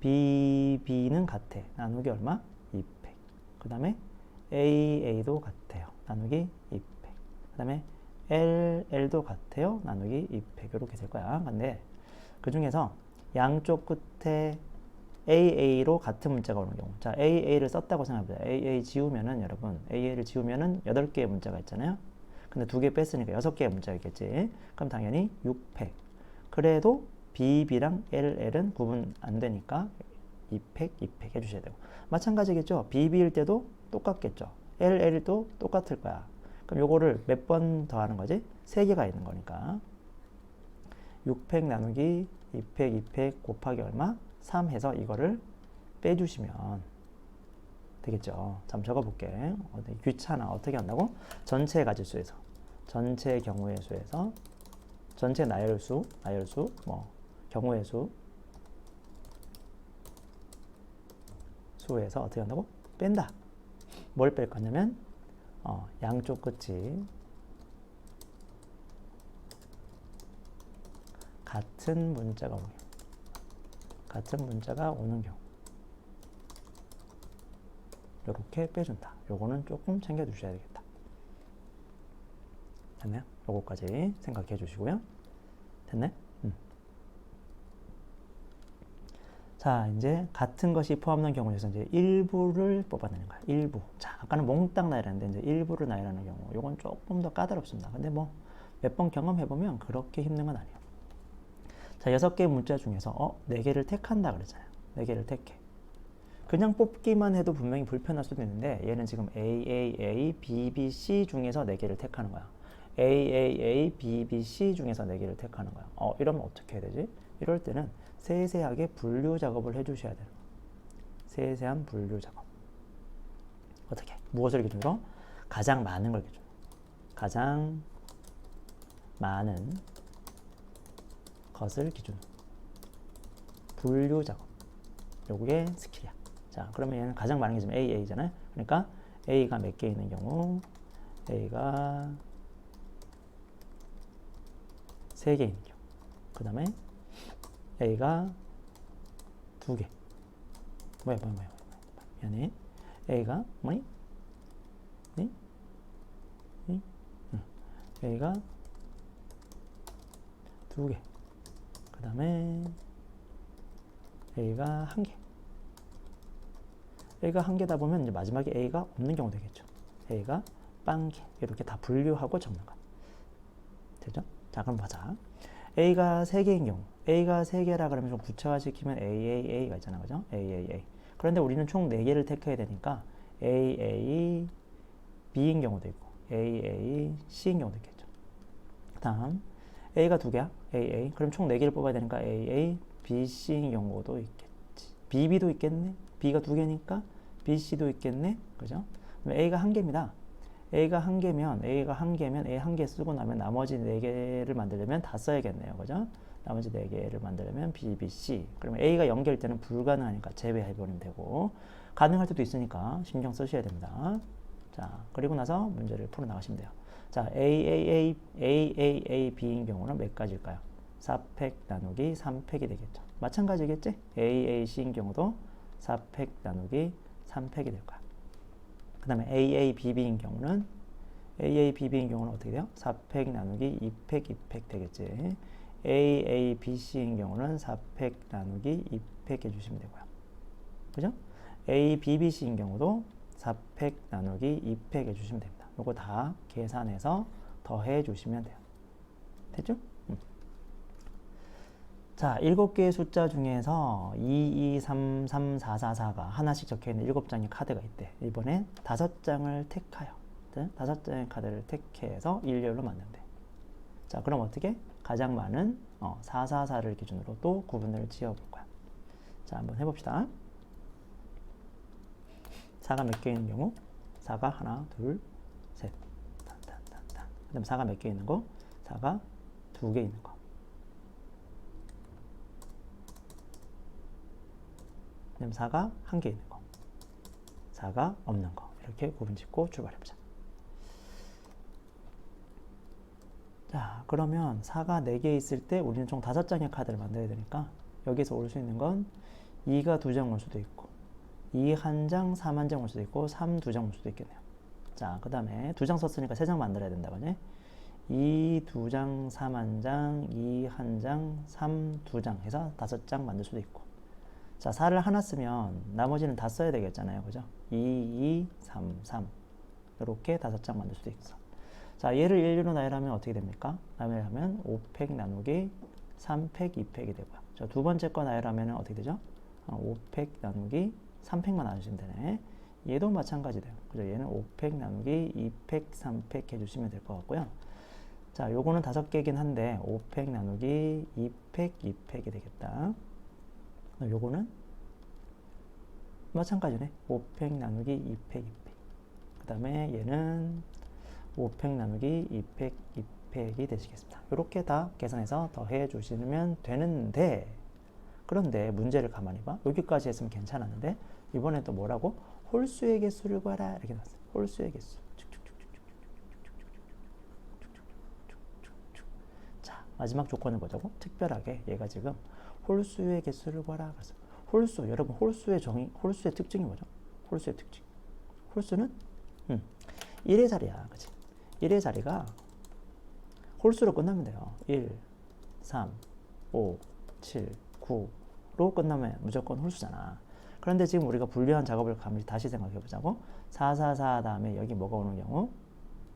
BB는 같아. 나누기 얼마? 2팩. 그 다음에 AA도 같아요. 나누기 2팩. 그 다음에 LL도 같아요. 나누기 2팩. 이렇게 될 거야. 근데 그 중에서 양쪽 끝에 AA로 같은 문자가 오는 경우. 자, AA를 썼다고 생각해보자. AA 지우면은 여러분, AA를 지우면은 8개의 문자가 있잖아요. 근데 2개 뺐으니까 6개의 문자가 있겠지. 그럼 당연히 6팩. 그래도 BB랑 LL은 구분 안 되니까 2팩, 2팩 해주셔야 되고. 마찬가지겠죠. BB일 때도 똑같겠죠. LL도 똑같을 거야. 그럼 요거를 몇 번 더하는 거지? 3개가 있는 거니까 6팩 나누기 2팩, 2팩 곱하기 얼마? 3 해서 이거를 빼주시면 되겠죠. 자, 한번 적어볼게. 귀찮아. 어떻게 한다고? 전체 가지수에서, 전체 경우의 수에서, 전체 나열수, 경우의 수에서 어떻게 한다고? 뺀다. 뭘 뺄 거냐면 양쪽 끝이 같은 문자가 오는 경우 이렇게 빼준다. 요거는 조금 챙겨 주셔야 되겠다. 됐나요? 요거까지 생각해 주시고요. 됐네? 자, 이제 같은 것이 포함된 경우에서 이제 일부를 뽑아내는 거야. 일부. 자, 아까는 몽땅 나열했는데 이제 일부를 나열하는 경우. 요건 조금 더 까다롭습니다. 근데 뭐 몇 번 경험해보면 그렇게 힘든 건 아니에요. 자, 6개의 문자 중에서 4개를 택한다 그랬잖아요. 4개를 택해. 그냥 뽑기만 해도 분명히 불편할 수도 있는데 얘는 지금 AAA, BBC 중에서 4개를 택하는 거야. AAA, BBC 중에서 4개를 택하는 거야. 이러면 어떻게 해야 되지? 이럴 때는 세세하게 분류 작업을 해주셔야 돼요. 세세한 분류 작업. 어떻게? 무엇을 기준으로? 가장 많은 걸 기준으로. 가장 많은 것을 기준으로. 분류 작업. 요게 스킬이야. 자, 그러면 얘는 가장 많은 게 지금 AA잖아요. 그러니까 A가 몇 개 있는 경우, A가 3개 있는 경우. 그 다음에 A가 2개. 뭐야. 미안해. A가 뭐니? A가 2개. 그 다음에 A가 1개. A가 1개다 보면 이제 마지막에 A가 없는 경우 되겠죠. A가 빵개. 이렇게 다 분류하고 적는 거. 되죠? 자, 그럼 보자. A가 3개인 경우. A가 3개라 그러면 좀 구체화시키면 AAA가 있잖아. 그죠? AAA. 그런데 우리는 총 4개를 택해야 되니까 AA, B인 경우도 있고 AA, C인 경우도 있겠죠. 다음 A가 2개야. AA. 그럼 총 4개를 뽑아야 되니까 AA, B, C인 경우도 있겠지. BB도 있겠네. B가 2개니까 B, C도 있겠네. 그죠? 그럼 A가 1개입니다. A가 1개면 A 1개 쓰고 나면 나머지 4개를 만들려면 다 써야겠네요. 그죠? 나머지 4개를 만들려면 B, B, C. 그러면 A가 0개일 때는 불가능하니까 제외해버리면 되고, 가능할 때도 있으니까 신경 쓰셔야 됩니다. 자, 그리고 나서 문제를 풀어나가시면 돼요. 자, AAA, B인 경우는 몇 가지일까요? 4팩 나누기 3팩이 되겠죠. 마찬가지겠지? AAC인 경우도 4팩 나누기 3팩이 될 거야. 그 다음에 AABB인 경우는 어떻게 돼요? 4팩 나누기 2팩, 2팩 되겠지. AABC인 경우는 4팩 나누기 2팩 해주시면 되고요. 그죠? ABBC인 경우도 4팩 나누기 2팩 해주시면 됩니다. 요거 다 계산해서 더해 주시면 돼요. 됐죠? 자, 7개의 숫자 중에서 2, 2, 3, 3, 4, 4, 4가 하나씩 적혀있는 7장의 카드가 있대. 이번엔 5장을 택하여 5장의 카드를 택해서 일렬로 만든대. 자, 그럼 어떻게? 가장 많은 4, 4, 4를 기준으로 또 구분을 지어볼 거야. 자, 한번 해봅시다. 4가 몇 개 있는 경우? 4가 하나, 둘, 셋. 그 다음에 4가 몇 개 있는 거? 4가 2개 있는 거. 그 다음에 4가 1개 있는 거. 4가 없는 거. 이렇게 구분 짓고 출발해보자. 자, 그러면 4가 4개 있을 때 우리는 총 5장의 카드를 만들어야 되니까 여기서 올 수 있는 건 2가 2장 올 수도 있고 2 1장, 3 1장 올 수도 있고 3 2장 올 수도 있겠네요. 자, 그 다음에 2장 썼으니까 3장 만들어야 된다. 그지? 2 2장, 3 1장, 2 1장, 3 2장 해서 5장 만들 수도 있고. 자, 4를 하나 쓰면 나머지는 다 써야 되겠잖아요. 그죠? 2, 2, 3, 3 이렇게 5장 만들 수도 있어. 자, 얘를 일렬로 나열하면 어떻게 됩니까? 나열하면 5팩 나누기 3팩, 2팩이 되고요. 자, 두 번째 거 나열하면 어떻게 되죠? 5팩 나누기 3팩만 나누시면 되네. 얘도 마찬가지 돼요. 그죠? 얘는 5팩 나누기 2팩, 3팩 해주시면 될 것 같고요. 자, 요거는 5개이긴 한데 5팩 나누기 2팩, 2팩이 되겠다. 요거는 마찬가지네. 5팩 나누기 2팩, 2팩. 그 다음에 얘는 5팩 나누기 2팩, 2팩이 되시겠습니다. 이렇게 다 계산해서 더해 주시면 되는데, 그런데 문제를 가만히 봐. 여기까지 했으면 괜찮았는데 이번에 또 뭐라고? 홀수의 개수를 구하라 이렇게 나왔어요. 홀수의 개수. 자, 마지막 조건을 보자고. 특별하게 얘가 지금 홀수의 개수를 구하라 그랬어요. 홀수, 여러분 홀수의 특징이 뭐죠? 홀수의 특징. 홀수는 1의 자리야. 그치? 1의 자리가 홀수로 끝나면 돼요. 1, 3, 5, 7, 9로 끝나면 무조건 홀수잖아. 그런데 지금 우리가 분류한 작업을 다시 생각해 보자고. 4, 4, 4 다음에 여기 뭐가 오는 경우?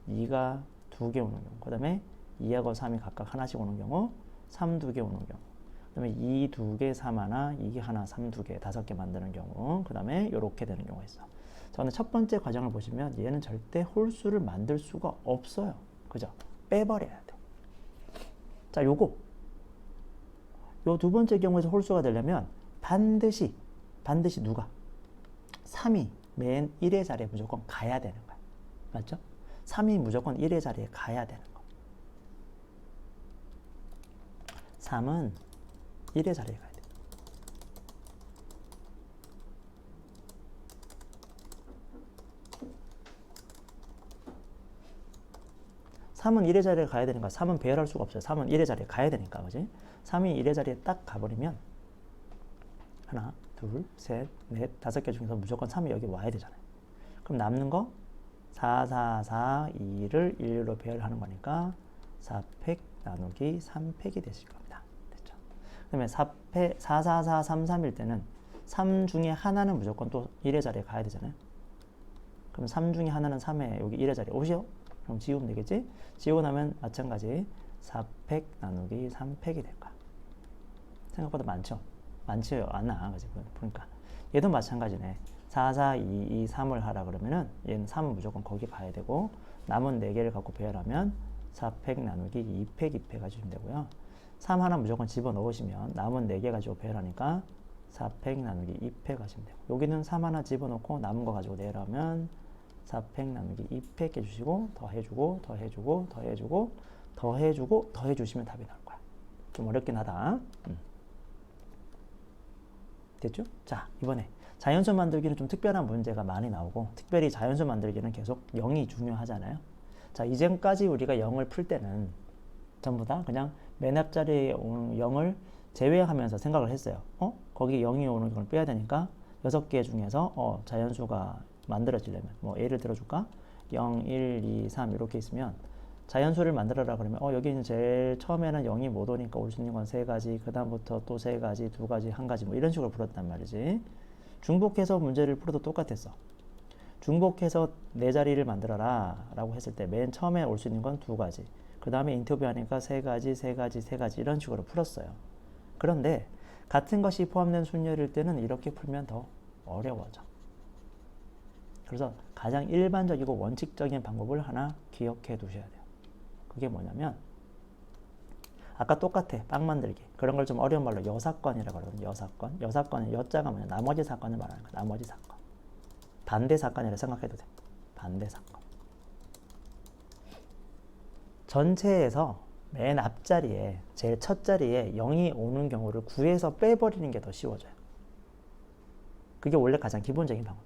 2가 2개 오는 경우. 그 다음에 2하고 3이 각각 하나씩 오는 경우. 3, 2개 오는 경우. 그 다음에 2, 2개, 3 하나, 2 하나, 3, 2개, 5개 만드는 경우. 그 다음에 이렇게 되는 경우가 있어. 자, 근데 첫 번째 과정을 보시면 얘는 절대 홀수를 만들 수가 없어요. 그죠? 빼버려야 돼. 자, 요 두 번째 경우에서 홀수가 되려면 반드시 누가? 3이 맨 1의 자리에 무조건 가야 되는 거야. 맞죠? 3이 무조건 1의 자리에 가야 되는 거. 3은 1의 자리에 가야 돼. (3은) 1의 자리에 가야 되니까 3은 배열할 수가 없어요. 3은 1의 자리에 가야 되니까. 그지? 3이 1의 자리에 딱 가버리면 하나, 둘, 셋, 넷, 5개 중에서 무조건 3이 여기 와야 되잖아요. 그럼 남는 거 4, 4, 4, 2를 1로 배열하는 거니까 4팩 나누기 3팩이 되실 겁니다. 됐죠? 그러면 4팩, 4, 4, 4, 3, 3일 때는 3 중에 하나는 무조건 또 1의 자리에 가야 되잖아요. 그럼 3 중에 하나는 3에 여기 1의 자리에 오시오? 그럼 지우면 되겠지? 지우고 나면 마찬가지 4팩 나누기 3팩이 될 거야. 생각보다 많죠? 많지요? 안 나. 그치? 보니까. 얘도 마찬가지네. 4, 4, 2, 2, 3을 하라 그러면은 얘는 3은 무조건 거기 가야 되고 남은 4개를 갖고 배열하면 4팩 나누기 2팩, 2팩 가지시면 되고요. 3 하나 무조건 집어넣으시면 남은 4개 가지고 배열하니까 4팩 나누기 2팩 하시면 되고 여기는 3 하나 집어넣고 남은 거 가지고 내열하면 4팩 나누기 2팩 해주시고 더해주고 더해주고 더해주고 더해주고 더해주시면 답이 나올 거야. 좀 어렵긴 하다. 됐죠? 자, 이번에 자연수 만들기는 좀 특별한 문제가 많이 나오고 특별히 자연수 만들기는 계속 0이 중요하잖아요. 자, 이전까지 우리가 0을 풀 때는 전부 다 그냥 맨 앞자리에 오는 0을 제외하면서 생각을 했어요. 거기 0이 오는 걸 빼야 되니까 6개 중에서 자연수가 만들어지려면 뭐 예를 들어줄까? 0, 1, 2, 3 이렇게 있으면 자연수를 만들어라 그러면 여기는 제일 처음에는 0이 못 오니까 올 수 있는 건 3가지, 그 다음부터 또 3가지, 2가지, 1가지 뭐 이런 식으로 풀었단 말이지. 중복해서 문제를 풀어도 똑같았어. 중복해서 4자리를 만들어라 라고 했을 때 맨 처음에 올 수 있는 건 2가지, 그 다음에 인터뷰하니까 3가지, 3가지, 3가지 이런 식으로 풀었어요. 그런데 같은 것이 포함된 순열일 때는 이렇게 풀면 더 어려워져. 그래서 가장 일반적이고 원칙적인 방법을 하나 기억해 두셔야 돼요. 그게 뭐냐면 아까 똑같아. 빵 만들기. 그런 걸 좀 어려운 말로 여사건이라고 그러거든요. 여사건. 여사건의 여자가 뭐냐. 나머지 사건을 말하는 거야. 나머지 사건. 반대 사건이라 생각해도 돼. 반대 사건. 전체에서 맨 앞자리에 제일 첫 자리에 0이 오는 경우를 구해서 빼버리는 게 더 쉬워져요. 그게 원래 가장 기본적인 방법.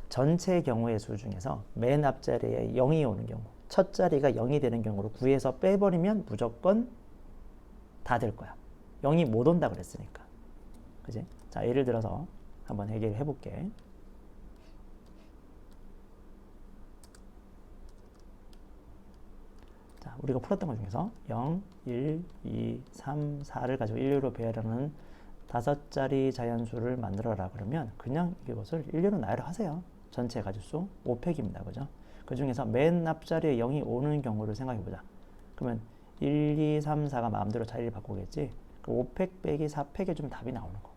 전체 경우의 수 중에서 맨 앞자리에 0이 오는 경우, 첫 자리가 0이 되는 경우를 구해서 빼버리면 무조건 다 될 거야. 0이 못 온다 그랬으니까. 그지? 자, 예를 들어서 한번 해결해 볼게. 자, 우리가 풀었던 것 중에서 0, 1, 2, 3, 4를 가지고 1류로 배열하는 5자리 자연수를 만들어라 그러면 그냥 이것을 1류로 나열하세요. 전체 가지수 5팩입니다. 그죠? 그 중에서 맨 앞자리에 0이 오는 경우를 생각해 보자. 그러면 1, 2, 3, 4가 마음대로 자리를 바꾸겠지. 그 5팩 빼기 4팩에 좀 답이 나오는 거.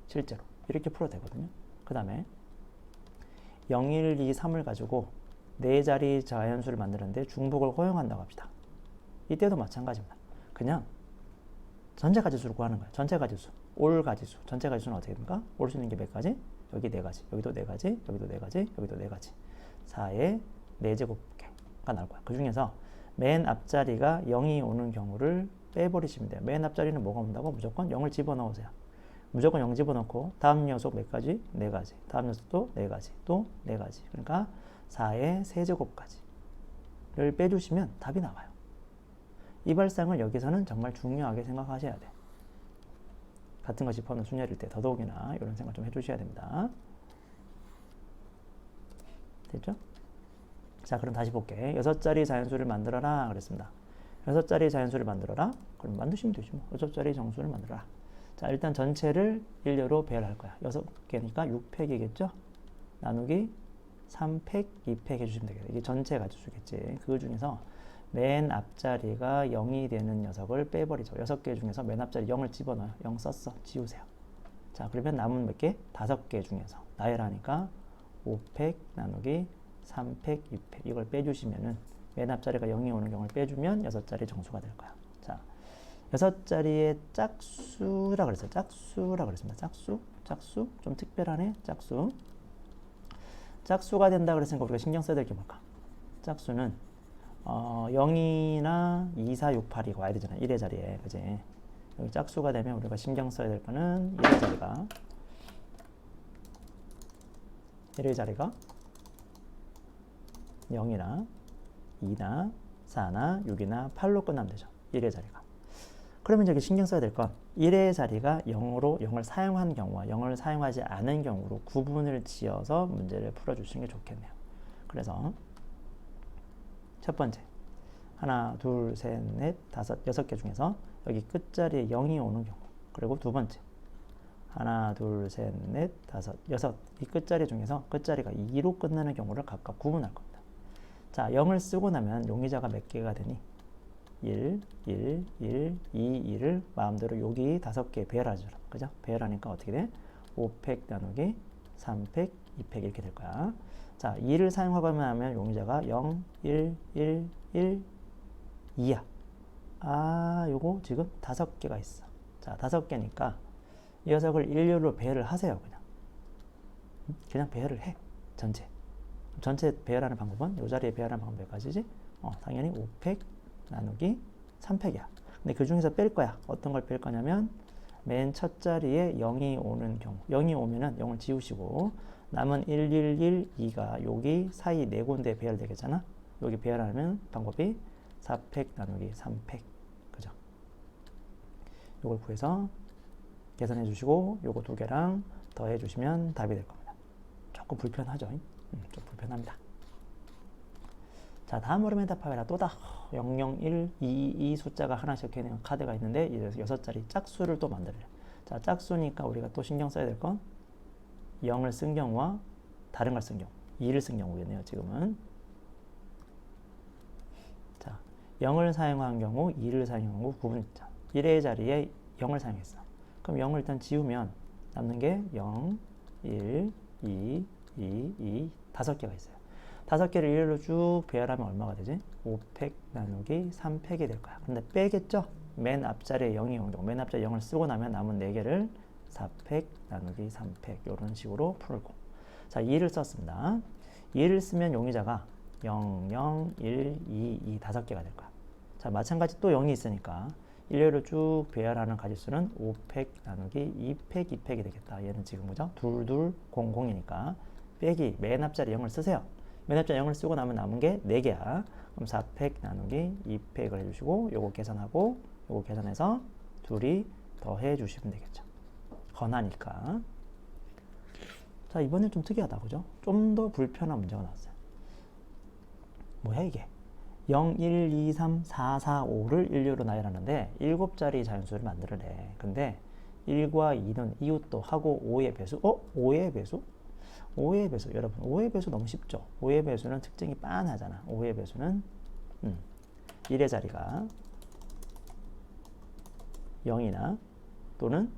실제로. 이렇게 풀어도 되거든요. 그 다음에 0, 1, 2, 3을 가지고 4자리 자연수를 만드는데 중복을 허용한다고 합시다. 이때도 마찬가지입니다. 그냥 전체 가지수를 구하는 거예요. 전체 가지수. 올 가지수. 전체 가지수는 어떻게 됩니까? 올 수 있는 게 몇 가지? 여기 4가지. 여기도 4가지. 여기도 4가지. 여기도 4가지. 4의 4제곱개가 나올 거야. 그 중에서 맨 앞자리가 0이 오는 경우를 빼버리시면 돼요. 맨 앞자리는 뭐가 온다고? 무조건 0을 집어넣으세요. 무조건 0 집어넣고 다음 녀석 몇 가지? 4가지. 다음 녀석도 4가지. 또 4가지. 그러니까 4의 세제곱까지를 빼주시면 답이 나와요. 이 발상을 여기서는 정말 중요하게 생각하셔야 돼. 같은 것이 포함된 순열일 때 더더욱이나 이런 생각 좀 해주셔야 됩니다. 됐죠? 자, 그럼 다시 볼게. 6자리 자연수를 만들어라 그랬습니다. 6자리 자연수를 만들어라. 그럼 만드시면 되죠. 6자리 정수를 만들어라. 자, 일단 전체를 1류로 배열할 거야. 6개니까 6팩이겠죠? 나누기 3팩, 2팩 해주시면 되겠다. 이게 전체 가지수겠지. 그 중에서 맨 앞자리가 0이 되는 녀석을 빼버리죠. 6개 중에서 맨 앞자리 0을 집어넣어요. 0 썼어. 지우세요. 자, 그러면 남은 몇 개? 5개 중에서 나열하니까 5팩 나누기 3팩, 2팩 이걸 빼주시면은 맨 앞자리가 0이 오는 경우를 빼주면 6자리 정수가 될 거야. 자, 6자리의 짝수라 그랬어요. 짝수라 그랬습니다. 짝수 좀 특별하네. 짝수가 된다 그랬으니까 우리가 신경 써야 될 게 뭘까? 짝수는 0이나 2, 4, 6, 8이 와야 되잖아. 1의 자리에. 그지? 여기 짝수가 되면 우리가 신경 써야 될 거는 1의 자리가 0이나 2나 4나 6이나 8로 끝나면 되죠. 1의 자리가. 그러면 여기 신경 써야 될 건 1의 자리가 0으로 0을 사용한 경우와 0을 사용하지 않은 경우로 구분을 지어서 문제를 풀어주시는 게 좋겠네요. 그래서 첫 번째, 하나, 둘, 셋, 넷, 다섯, 여섯 개 중에서 여기 끝자리에 0이 오는 경우. 그리고 두 번째. 하나, 둘, 셋, 넷, 다섯, 여섯. 이 끝자리 중에서 끝자리가 2로 끝나는 경우를 각각 구분할 겁니다. 자, 0을 쓰고 나면 용의자가 몇 개가 되니? 1, 1, 1, 2, 2를 마음대로 여기 5개 배열하죠. 그죠? 배열하니까 어떻게 돼? 5팩 나누기 3팩, 2팩 이렇게 될 거야. 자, 2를 사용하거나 하면 용의자가 0, 1, 1, 1, 2야. 아, 요거 지금 5개가 있어. 자, 5개니까 이 녀석을 일렬로 배열을 하세요. 그냥 배열을 해. 전체 배열하는 방법은 이 자리에 배열하는 방법 몇 가지지? 당연히 5팩 나누기 3팩이야. 근데 그 중에서 뺄 거야. 어떤 걸 뺄 거냐면 맨 첫 자리에 0이 오는 경우. 0이 오면은 0을 지우시고 남은 1, 1, 1, 2가 여기 사이 네 군데 배열되겠잖아. 여기 배열하면 방법이 4팩 나누기 3팩. 그죠? 요걸 구해서 계산해 주시고 요거 두 개랑 더해 주시면 답이 될 겁니다. 조금 불편하죠? 좀 불편합니다. 자, 다음 흐름에 답하라. 또다 001, 2 숫자가 하나씩 적혀있는 카드가 있는데 이제 6자리 짝수를 또 만들어요. 자, 짝수니까 우리가 또 신경 써야 될 건 0을 쓴 경우와 다른 걸 쓴 경우, 2를 쓴 경우겠네요. 지금은. 자, 0을 사용한 경우, 2를 사용한 경우 구분. 1의 자리에 0을 사용했어. 그럼 0을 일단 지우면 남는 게 0, 1, 2, 2, 5개가 있어요. 5개를 일렬로 쭉 배열하면 얼마가 되지? 5팩 나누기 3팩이 될 거야. 근데 빼겠죠? 맨 앞자리에 0이 오는 경우, 맨 앞자리에 0을 쓰고 나면 남은 4개를 4팩 나누기 3팩 이런 식으로 풀고. 자, 2를 썼습니다. 2를 쓰면 용의자가 0, 0, 1, 2, 2 5개가 될 거야. 자, 마찬가지 또 0이 있으니까 일렬로 쭉 배열하는 가지수는 5팩 나누기 2팩, 2팩이 되겠다. 얘는 지금 뭐죠? 2, 2, 0, 0이니까 빼기 맨 앞자리 0을 쓰세요. 맨 앞자리 0을 쓰고 나면 남은 게 4개야. 그럼 4팩 나누기 2팩을 해주시고 요거 계산하고 요거 계산해서 둘이 더해 주시면 되겠죠. 건하니까. 자, 이번엔 좀 특이하다. 그죠? 좀 더 불편한 문제가 나왔어요. 뭐야 이게? 0, 1, 2, 3, 4, 4, 5를 일렬로 나열하는데 7자리 자연수를 만들어내. 근데 1과 2는 이웃도 하고 5의 배수. 5의 배수? 5의 배수. 여러분 5의 배수 너무 쉽죠? 5의 배수는 특징이 빤하잖아. 5의 배수는 1의 자리가 0이나 또는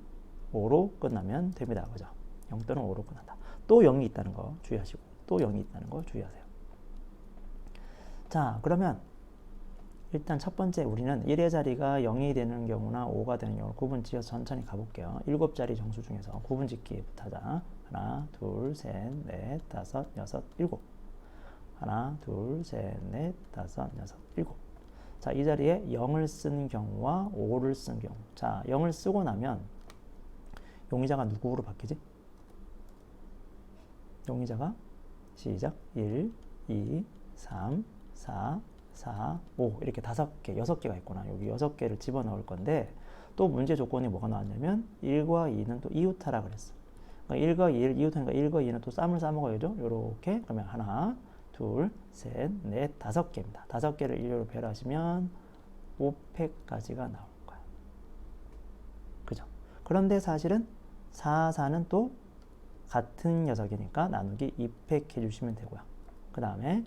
5로 끝나면 됩니다. 그죠? 0 또는 5로 끝난다. 또 0이 있다는 거 주의하시고 또 0이 있다는 거 주의하세요. 자, 그러면 일단 첫 번째 우리는 1의 자리가 0이 되는 경우나 5가 되는 경우를 구분 지어서 천천히 가볼게요. 7자리 정수 중에서 구분 짓기부터 하자. 하나, 둘, 셋, 넷, 다섯, 여섯, 일곱. 하나, 둘, 셋, 넷, 다섯, 여섯, 일곱. 자, 이 자리에 0을 쓴 경우와 5를 쓴 경우. 자, 0을 쓰고 나면 용의자가 누구로 바뀌지? 용의자가 시작 1, 2, 3, 4, 4, 5 이렇게 5개, 6개가 있구나. 여기 6개를 집어넣을 건데 또 문제 조건이 뭐가 나왔냐면 1과 2는 또 이웃하라 그랬어. 그러니까 1과 2를 이웃하니까 1과 2는 또 쌈을 싸먹어야죠. 요렇게. 그러면 하나, 둘, 셋, 넷, 5개입니다. 5개를 일렬로 배열하시면 5팩까지가 나올 거야. 그죠? 그런데 사실은 4, 4는 또 같은 녀석이니까 나누기 2팩 해주시면 되고요. 그 다음에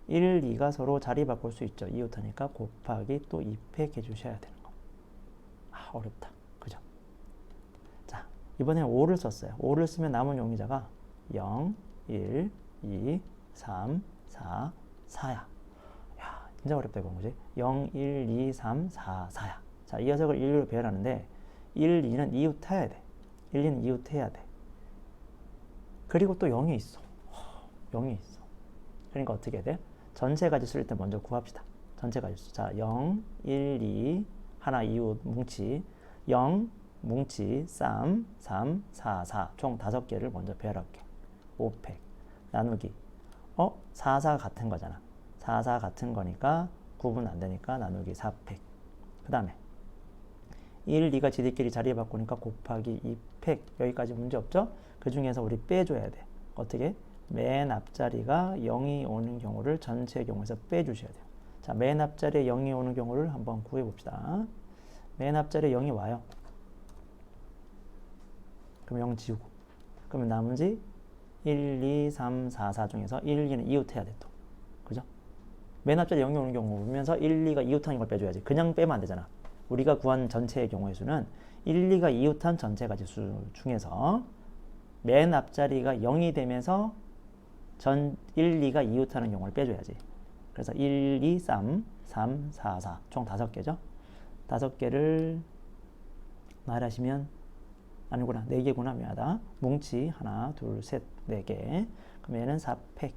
1, 2가 서로 자리 바꿀 수 있죠. 이웃하니까 곱하기 또 2팩 해주셔야 되는 거. 아, 어렵다. 그죠? 자, 이번에는 5를 썼어요. 5를 쓰면 남은 용의자가 0, 1, 2, 3, 4, 4야. 야, 진짜 어렵다 이건 거지. 0, 1, 2, 3, 4, 4야. 자, 이 녀석을 1로 배열하는데 1, 2는 이웃해야 돼. 1, 2는 이웃해야 돼. 그리고 또 0이 있어. 0이 있어. 그러니까 어떻게 해야 돼? 전체 가지수를 일단 먼저 구합시다. 전체 가지수. 자, 0, 1, 2, 하나 이웃 뭉치, 0, 뭉치, 쌈, 3, 4, 4. 총 5개를 먼저 배열할게. 5팩. 나누기. 4, 4 같은 거잖아. 4, 4 같은 거니까 구분 안 되니까 나누기 4팩. 그 다음에 1, 2가 지들끼리 자리 바꾸니까 곱하기 2팩. 여기까지 문제 없죠? 그 중에서 우리 빼줘야 돼. 어떻게? 맨 앞자리가 0이 오는 경우를 전체 경우에서 빼주셔야 돼요. 자, 맨 앞자리에 0이 오는 경우를 한번 구해봅시다. 맨 앞자리에 0이 와요. 그럼 0 지우고. 그러면 나머지 1, 2, 3, 4, 4 중에서 1, 2는 이웃해야 돼 또. 그죠? 맨 앞자리에 0이 오는 경우 보면서 1, 2가 이웃한 걸 빼줘야지. 그냥 빼면 안 되잖아. 우리가 구한 전체의 경우의 수는 1, 2가 이웃한 전체 가지수 중에서 맨 앞자리가 0이 되면서 전 1, 2가 이웃하는 경우를 빼줘야지. 그래서 1, 2, 3, 3, 4, 4 총 5개죠. 5개를 말하시면 아니구나 4개구나 미안하다. 뭉치 하나 둘 셋 4개. 그럼 얘는 4팩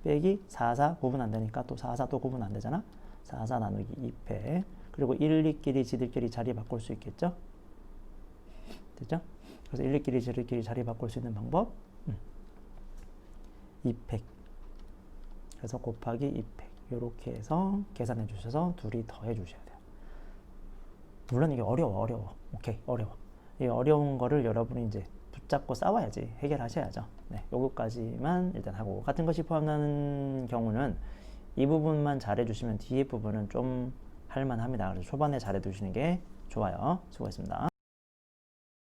빼기 4, 4 구분 안 되니까 또 4, 4 또 구분 안 되잖아. 4, 4 나누기 2팩. 그리고 1, 2끼리 지들끼리 자리 바꿀 수 있겠죠. 됐죠? 그래서 1, 2끼리 지들끼리 자리 바꿀 수 있는 방법 2팩. 그래서 곱하기 2팩. 이렇게 해서 계산해 주셔서 둘이 더해 주셔야 돼요. 물론 이게 어려워. 오케이, 어려워. 이 어려운 거를 여러분이 이제 붙잡고 싸워야지 해결하셔야죠. 네, 요거까지만 일단 하고 같은 것이 포함되는 경우는 이 부분만 잘해 주시면 뒤에 부분은 좀 할만합니다. 그래서 초반에 잘해 두시는 게 좋아요. 수고했습니다.